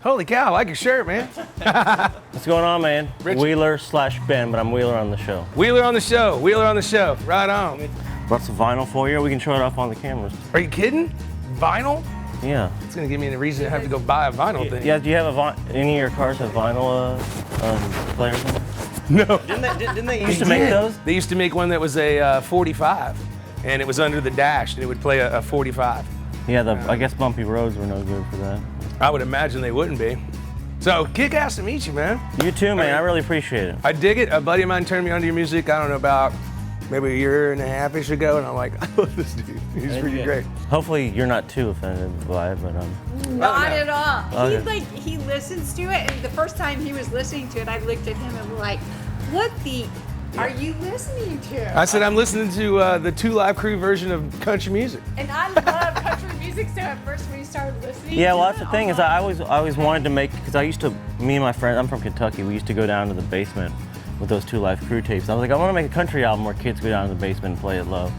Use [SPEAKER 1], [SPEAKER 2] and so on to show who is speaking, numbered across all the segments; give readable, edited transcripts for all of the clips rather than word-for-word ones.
[SPEAKER 1] Holy cow, I like your shirt, man.
[SPEAKER 2] What's going on, man?
[SPEAKER 1] Rich.
[SPEAKER 2] Wheeler/Ben, but I'm Wheeler on the show.
[SPEAKER 1] Wheeler on the show. Wheeler on the show. Right on.
[SPEAKER 2] Brought some vinyl for you. We can show it off on the cameras.
[SPEAKER 1] Are you kidding? Vinyl?
[SPEAKER 2] Yeah.
[SPEAKER 1] It's gonna give me a reason to have to go buy a vinyl thing.
[SPEAKER 2] Yeah. Do you have any of your cars have vinyl players?
[SPEAKER 1] No.
[SPEAKER 2] Didn't they used to make those?
[SPEAKER 1] They used to make one that was a 45, and it was under the dash, and it would play a 45.
[SPEAKER 2] Yeah. I guess bumpy roads were no good for that.
[SPEAKER 1] I would imagine they wouldn't be. So, kick-ass to meet you, man.
[SPEAKER 2] You too, man. I really appreciate it.
[SPEAKER 1] I dig it. A buddy of mine turned me onto your music, I don't know, about maybe a year and a half-ish ago, and I'm like, I love this dude. He's pretty great.
[SPEAKER 2] Hopefully you're not too offended by it, but
[SPEAKER 3] Not at all.
[SPEAKER 2] Okay.
[SPEAKER 3] He listens to it, and the first time he was listening to it, I looked at him and was like, what the are you listening to?
[SPEAKER 1] I said, I'm listening to the Two Live Crew version of country music.
[SPEAKER 3] And I love country music, so at first when you started listening
[SPEAKER 2] yeah.
[SPEAKER 3] to
[SPEAKER 2] Well,
[SPEAKER 3] it,
[SPEAKER 2] that's the thing is I always wanted to make, because me and my friend, I'm from Kentucky, we used to go down to the basement with those Two Live Crew tapes. I was like, I want to make a country album where kids go down to the basement and play it low.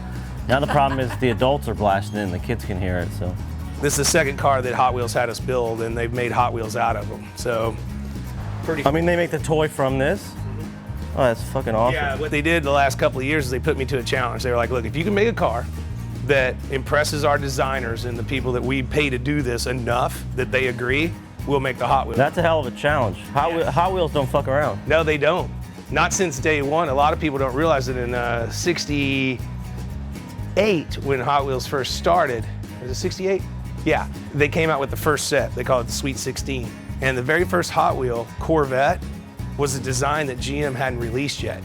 [SPEAKER 2] Now the problem is the adults are blasting in, the kids can hear it, so.
[SPEAKER 1] This is the second car that Hot Wheels had us build, and they've made Hot Wheels out of them. So, pretty cool.
[SPEAKER 2] I mean, they make the toy from this. Oh, that's fucking awesome.
[SPEAKER 1] Yeah, what they did the last couple of years is they put me to a challenge. They were like, look, if you can make a car that impresses our designers and the people that we pay to do this enough that they agree, we'll make the Hot Wheels.
[SPEAKER 2] That's a hell of a challenge. Hot Wheels don't fuck around.
[SPEAKER 1] No, they don't. Not since day one. A lot of people don't realize that in '68, when Hot Wheels first started, was it 68? Yeah, they came out with the first set. They call it the Sweet 16. And the very first Hot Wheel, Corvette, was a design that GM hadn't released yet.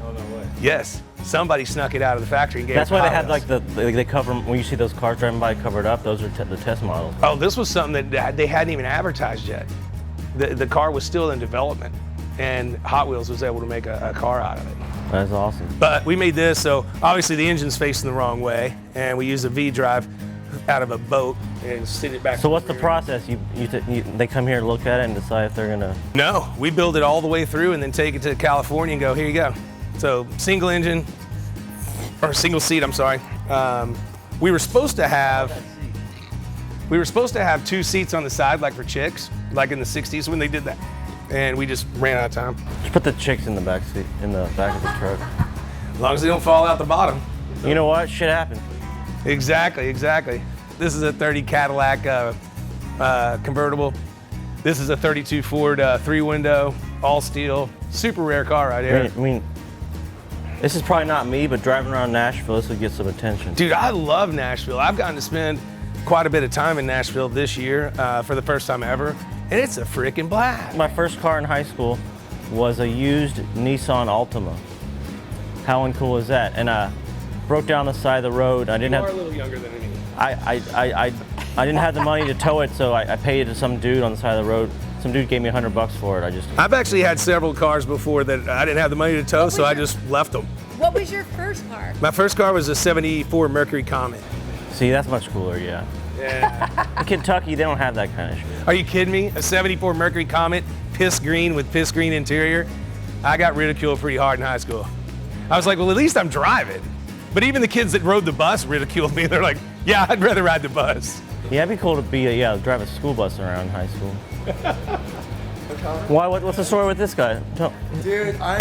[SPEAKER 2] Oh, no way.
[SPEAKER 1] Yes, somebody snuck it out of the factory and gave
[SPEAKER 2] That's
[SPEAKER 1] it
[SPEAKER 2] why
[SPEAKER 1] to
[SPEAKER 2] they
[SPEAKER 1] Hot
[SPEAKER 2] had
[SPEAKER 1] Wheels.
[SPEAKER 2] like they cover them, when you see those cars driving by covered up, those are the test models.
[SPEAKER 1] Oh, this was something that they hadn't even advertised yet. The car was still in development, and Hot Wheels was able to make a car out of it.
[SPEAKER 2] That's awesome.
[SPEAKER 1] But we made this, so obviously the engine's facing the wrong way, and we use a V-drive out of a boat and sit it back.
[SPEAKER 2] So what's the process? They come here to look at it and decide if they're gonna...
[SPEAKER 1] No, we build it all the way through and then take it to California and go, here you go. So single engine, or single seat, I'm sorry. We were supposed to have 2 seats on the side, like for chicks, like in the 60s when they did that. And we just ran out of time.
[SPEAKER 2] Just put the chicks in the back seat, in the back of the truck.
[SPEAKER 1] As long as they don't fall out the bottom.
[SPEAKER 2] You know what? Shit happened.
[SPEAKER 1] Exactly. This is a 30 Cadillac convertible. This is a 32 Ford 3-window, all steel, super rare car right here.
[SPEAKER 2] I mean, this is probably not me, but driving around Nashville, this would get some attention.
[SPEAKER 1] Dude, I love Nashville. I've gotten to spend quite a bit of time in Nashville this year for the first time ever, and it's a freaking blast.
[SPEAKER 2] My first car in high school was a used Nissan Altima. How uncool is that? And broke down the side of the road. I didn't
[SPEAKER 1] You
[SPEAKER 2] have.
[SPEAKER 1] are a little younger than me.
[SPEAKER 2] I didn't have the money to tow it, so I paid it to some dude on the side of the road. Some dude gave me $100 for it.
[SPEAKER 1] I've actually had several cars before that I didn't have the money to tow, so I just left them.
[SPEAKER 3] What was your first car?
[SPEAKER 1] My first car was a '74 Mercury Comet.
[SPEAKER 2] See, that's much cooler, yeah.
[SPEAKER 1] Yeah.
[SPEAKER 2] In Kentucky, they don't have that kind of shit.
[SPEAKER 1] Are you kidding me? A '74 Mercury Comet, piss green with piss green interior. I got ridiculed pretty hard in high school. I was like, well, at least I'm driving. But even the kids that rode the bus ridiculed me. They're like, yeah, I'd rather ride the bus.
[SPEAKER 2] Yeah, it'd be cool to drive a school bus around high school. Why? What's the story with this guy?
[SPEAKER 4] Dude, I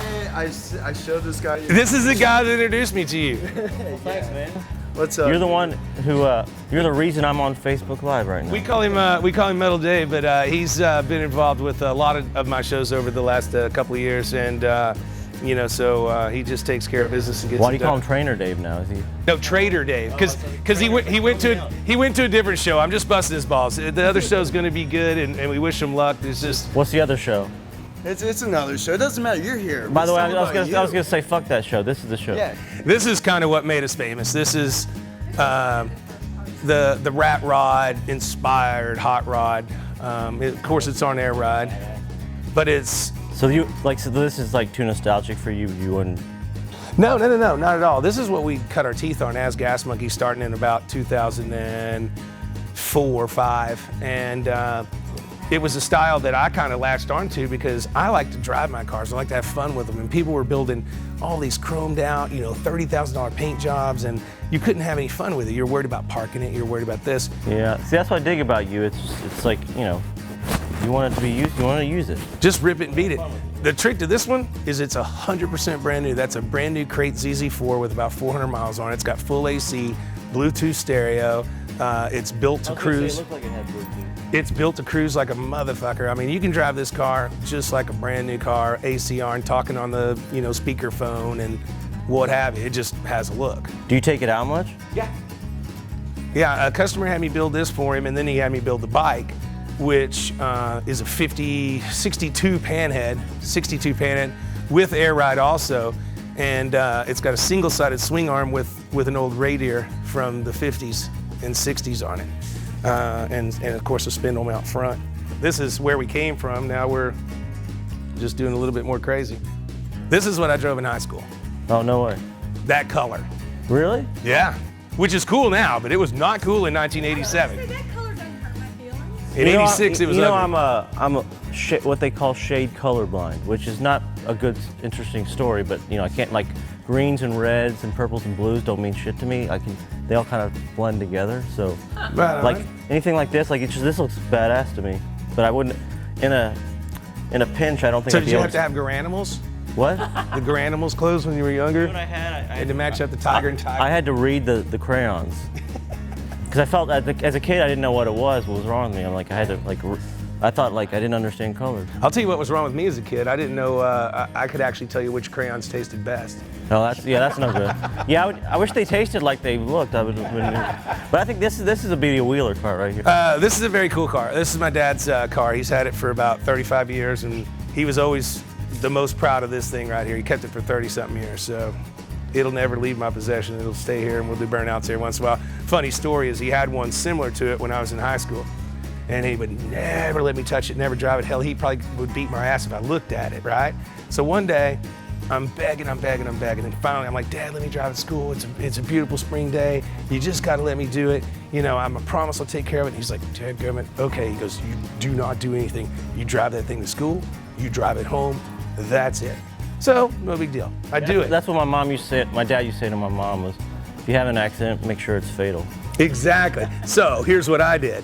[SPEAKER 4] showed this guy.
[SPEAKER 1] This is the guy that introduced me to you.
[SPEAKER 2] Thanks, man.
[SPEAKER 4] What's up?
[SPEAKER 2] You're the one who, you're the reason I'm on Facebook Live right now.
[SPEAKER 1] We call him Metal Dave, but he's been involved with a lot of my shows over the last couple of years, and so he just takes care of business and gets.
[SPEAKER 2] Why do you
[SPEAKER 1] it
[SPEAKER 2] call
[SPEAKER 1] done.
[SPEAKER 2] him Trainer Dave now? Is he?
[SPEAKER 1] No, Trader Dave, because he went to a different show. I'm just busting his balls. The other show's going to be good, and we wish him luck. It's just.
[SPEAKER 2] What's the other show?
[SPEAKER 4] It's another show. It doesn't matter. You're here.
[SPEAKER 2] By the way, I
[SPEAKER 4] It's
[SPEAKER 2] was gonna say fuck that show. This is the show.
[SPEAKER 4] Yeah.
[SPEAKER 1] This is kind of what made us famous. This is the Rat Rod inspired Hot Rod. Of course, it's on air ride, but it's.
[SPEAKER 2] So this is like too nostalgic for you. You wouldn't.
[SPEAKER 1] No, not at all. This is what we cut our teeth on as Gas Monkey, starting in about 2004 or 5, and it was a style that I kind of latched onto because I like to drive my cars. I like to have fun with them, and people were building all these chromed out, $30,000 paint jobs, and you couldn't have any fun with it. You're worried about parking it. You're worried about this.
[SPEAKER 2] Yeah. See, that's what I dig about you. It's like You want it to be used. You want to use it.
[SPEAKER 1] Just rip it and beat it. The trick to this one is it's 100% brand new. That's a brand new crate ZZ4 with about 400 miles on it. It's got full AC, Bluetooth stereo. It's built to cruise.
[SPEAKER 2] It looked like it had Bluetooth.
[SPEAKER 1] It's built to cruise like a motherfucker. I mean, you can drive this car just like a brand new car, ACR, and talking on the speakerphone and what have you. It just has a look.
[SPEAKER 2] Do you take it out much?
[SPEAKER 1] Yeah. Yeah, a customer had me build this for him, and then he had me build the bike, which is a 62 panhead with air ride also, and it's got a single-sided swing arm with an old radiator from the 50s and 60s on it, and of course a spindle mount front. This is where we came from. Now we're just doing a little bit more crazy. This is what I drove in high school.
[SPEAKER 2] Oh, no way.
[SPEAKER 1] That color.
[SPEAKER 2] Really?
[SPEAKER 1] Yeah, which is cool now, but it was not cool in 1987.
[SPEAKER 3] That color doesn't hurt my feelings.
[SPEAKER 1] In 86, it was ugly.
[SPEAKER 2] I'm what they call shade colorblind, which is not a good, interesting story, but I can't, like, greens and reds and purples and blues don't mean shit to me. They all kind of blend together, so, like, anything like this, this looks badass to me, but I wouldn't, in a pinch, I don't think
[SPEAKER 1] So
[SPEAKER 2] I'd
[SPEAKER 1] did
[SPEAKER 2] be
[SPEAKER 1] you
[SPEAKER 2] able
[SPEAKER 1] have to have Garanimals?
[SPEAKER 2] What?
[SPEAKER 1] The Garanimals clothes when you were younger?
[SPEAKER 2] When I
[SPEAKER 1] had to match up the tiger and tiger.
[SPEAKER 2] I had to read the crayons. Because I felt, as a kid, I didn't know what was wrong with me. I'm like, I had to, I thought, I didn't understand colors.
[SPEAKER 1] I'll tell you what was wrong with me as a kid. I didn't know I could actually tell you which crayons tasted best.
[SPEAKER 2] No, that's no good. Yeah, I wish they tasted like they looked. But I think this is a Beauty Wheeler car right here.
[SPEAKER 1] This is a very cool car. This is my dad's car. He's had it for about 35 years, and he was always the most proud of this thing right here. He kept it for 30-something years, so it'll never leave my possession. It'll stay here, and we'll do burnouts here once in a while. Funny story is he had one similar to it when I was in high school, and he would never let me touch it, never drive it. Hell, he probably would beat my ass if I looked at it, right? So one day, I'm begging, and finally I'm like, Dad, let me drive to school. It's a beautiful spring day. You just gotta let me do it. I promise I'll take care of it. And he's like, Dad, Government, okay. He goes, you do not do anything. You drive that thing to school, you drive it home, that's it. So, no big deal. I do it.
[SPEAKER 2] That's what my mom used to say, my dad used to say to my mom was, if you have an accident, make sure it's fatal.
[SPEAKER 1] Exactly. So, here's what I did.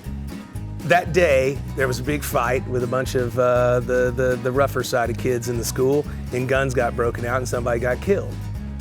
[SPEAKER 1] That day, there was a big fight with a bunch of the rougher side of kids in the school, and guns got broken out and somebody got killed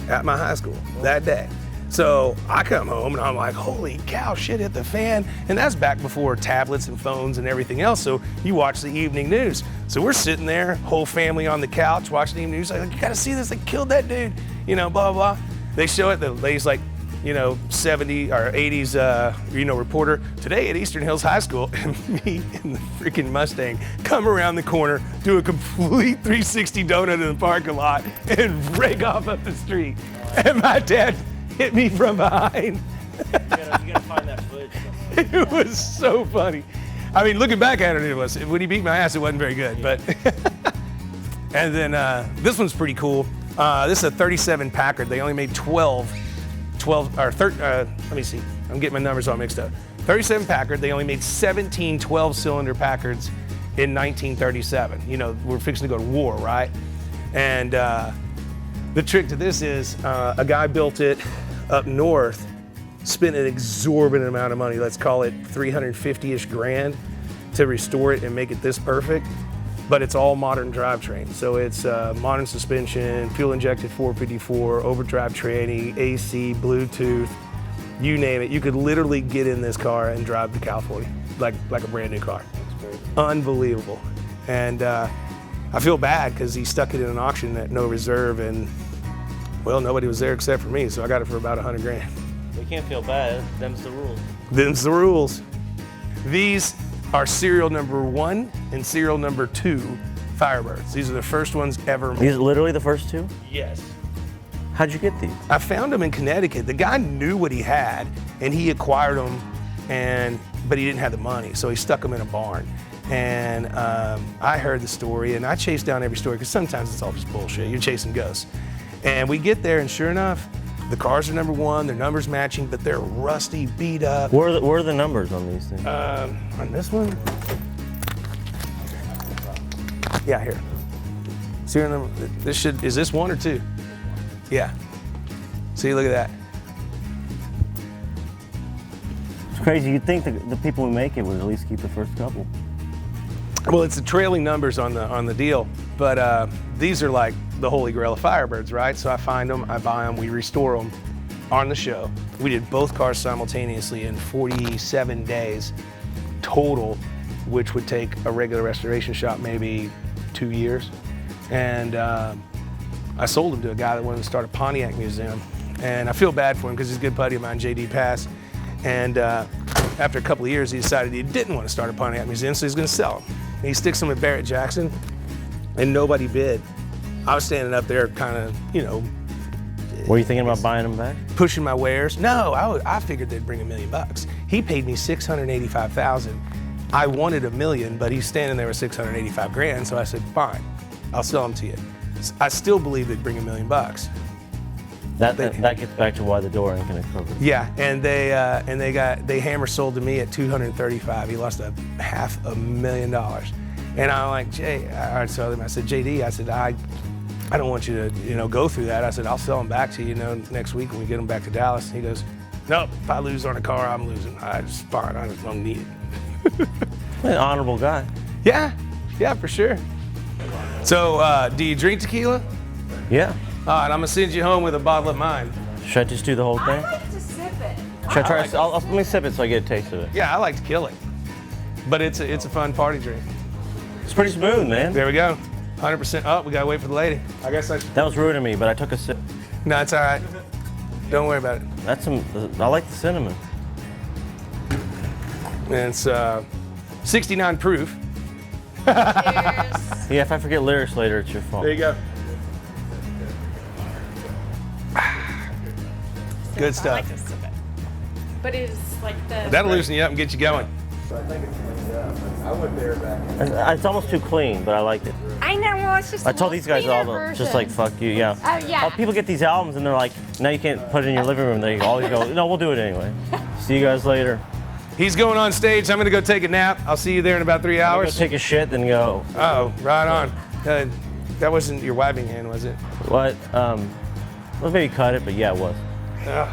[SPEAKER 1] at my high school that day. So I come home and I'm like, holy cow, shit hit the fan. And that's back before tablets and phones and everything else. So you watch the evening news. So we're sitting there, whole family on the couch watching the evening news. Like, you gotta see this, they killed that dude, blah, blah, blah. They show it, the lady's like, 70 or 80s, reporter. Today at Eastern Hills High School, and me in the freaking Mustang come around the corner, do a complete 360 donut in the parking lot, and rake off up the street. And my dad hit me from behind.
[SPEAKER 2] You gotta find that footage.
[SPEAKER 1] It was so funny. I mean, looking back at it, when he beat my ass, it wasn't very good. But and then this one's pretty cool. This is a 37 Packard. They only made 12 let me see. I'm getting my numbers all mixed up. 37 Packard. They only made 17 12-cylinder Packards in 1937. We're fixing to go to war, right? And the trick to this is a guy built it up north, spent an exorbitant amount of money. Let's call it 350-ish grand to restore it and make it this perfect. But it's all modern drivetrain. So it's modern suspension, fuel-injected 454, overdrive tranny, AC, Bluetooth, you name it. You could literally get in this car and drive to California like a brand new car. Unbelievable. And I feel bad because he stuck it in an auction at no reserve, and well, nobody was there except for me, so I got it for about 100 grand.
[SPEAKER 2] You can't feel bad. Them's the rules.
[SPEAKER 1] Them's the rules. These are serial number 1 and serial number 2 Firebirds. These are the first ones ever made.
[SPEAKER 2] These are literally the first two?
[SPEAKER 1] Yes.
[SPEAKER 2] How'd you get these?
[SPEAKER 1] I found them in Connecticut. The guy knew what he had, and he acquired them, but he didn't have the money, so he stuck them in a barn. And I heard the story, and I chased down every story, because sometimes it's all just bullshit. You're chasing ghosts. And we get there, and sure enough, the cars are number 1, their numbers matching, but they're rusty, beat up.
[SPEAKER 2] Where are the numbers on these things?
[SPEAKER 1] On this one? Yeah, here. Serial number, is this 1 or 2? Yeah. See, look at that.
[SPEAKER 2] It's crazy. You'd think the people who make it would at least keep the first couple.
[SPEAKER 1] Well, it's the trailing numbers on the deal, but these are like the holy grail of Firebirds, right? So I find them, I buy them, we restore them on the show. We did both cars simultaneously in 47 days total, which would take a regular restoration shop maybe 2 years. And I sold them to a guy that wanted to start a Pontiac museum. And I feel bad for him because he's a good buddy of mine, JD Pass. And after a couple of years, he decided he didn't want to start a Pontiac museum, so he's going to sell them. And he sticks them at Barrett Jackson, and nobody bid. I was standing up there kind of, you know.
[SPEAKER 2] Were you thinking about buying them back?
[SPEAKER 1] Pushing my wares. No, I figured they'd bring $1 million. He paid me $685,000. I wanted $1 million, but he's standing there with $685 grand, so I said, fine, I'll sell them to you. I still believe they'd bring $1 million.
[SPEAKER 2] That gets back to why the door ain't gonna cover it.
[SPEAKER 1] Yeah, and they hammer sold to me at $235. He lost $500,000. And I'm like, Jay, I told him, I said, JD, I said, I don't want you to, go through that. I said, I'll sell them back to you, next week when we get them back to Dallas. And he goes, nope, if I lose on a car, I'm losing. Fine, I just don't need it.
[SPEAKER 2] An honorable guy.
[SPEAKER 1] Yeah, for sure. So, do you drink tequila?
[SPEAKER 2] Yeah.
[SPEAKER 1] All right, I'm gonna send you home with a bottle of mine.
[SPEAKER 2] Should I just do the whole thing?
[SPEAKER 3] I like to sip it.
[SPEAKER 2] Should I try? Let me sip it so I get a taste of it.
[SPEAKER 1] Yeah, I like to kill it. But it's a fun party drink.
[SPEAKER 2] It's pretty smooth, man.
[SPEAKER 1] There we go. 100%. Oh, we gotta wait for the lady. I guess
[SPEAKER 2] That was rude of me, but I took a sip.
[SPEAKER 1] No, it's all right. Don't worry about it.
[SPEAKER 2] I like the cinnamon.
[SPEAKER 1] And it's 69 proof.
[SPEAKER 3] Cheers.
[SPEAKER 2] Yeah, if I forget lyrics later, it's your fault.
[SPEAKER 1] There you go. Good
[SPEAKER 3] I
[SPEAKER 1] stuff.
[SPEAKER 3] like to sip it. But it's like the.
[SPEAKER 1] That'll loosen you up and get you going.
[SPEAKER 4] I went there back.
[SPEAKER 2] It's almost too clean, but I like it.
[SPEAKER 3] I know. Well, it's just.
[SPEAKER 2] I told these guys all the just like fuck you, yeah.
[SPEAKER 3] Oh yeah.
[SPEAKER 2] People get these albums and they're like, now you can't put it in your living room. They always go, no, we'll do it anyway. See you guys later.
[SPEAKER 1] He's going on stage. I'm gonna go take a nap. I'll see you there in about 3
[SPEAKER 2] Go
[SPEAKER 1] hours.
[SPEAKER 2] take a shit, then go.
[SPEAKER 1] Oh, right on. That wasn't your wiping hand, was it?
[SPEAKER 2] What? Let's maybe cut it, but yeah, it was.
[SPEAKER 1] Oh.